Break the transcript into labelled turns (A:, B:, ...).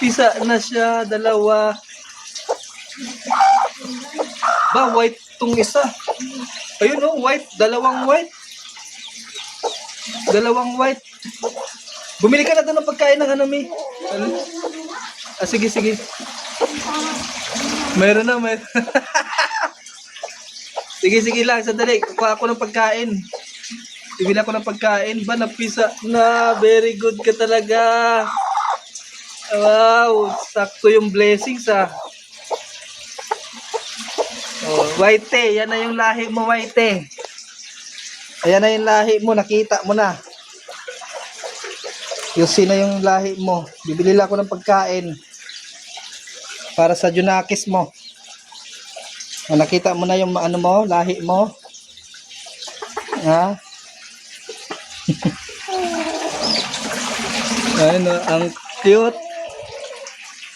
A: Pisa na siya, dalawa. Ba, white tong isa. Ayun oh, white. Dalawang white. Dalawang white. Bumili ka na doon ng pagkain ng ano, Mi. Ah, sige, sige. Meron na, meron. Sige, sige lang. Sandali. Kuha ako ng pagkain. Bibili ako ng pagkain. Ba, napisa na. Very good ka talaga. Wow. Sakto yung blessings, ah. Oh, Whitey. Yan na yung lahi mo, Whitey. Ayan na yung lahi mo. Nakita mo na. Yung sino yung lahi mo. Bibili lang ako ng pagkain. Para sa Junakis mo. O, nakita mo na yung ano mo, lahi mo. Ha? Ayun, ang cute.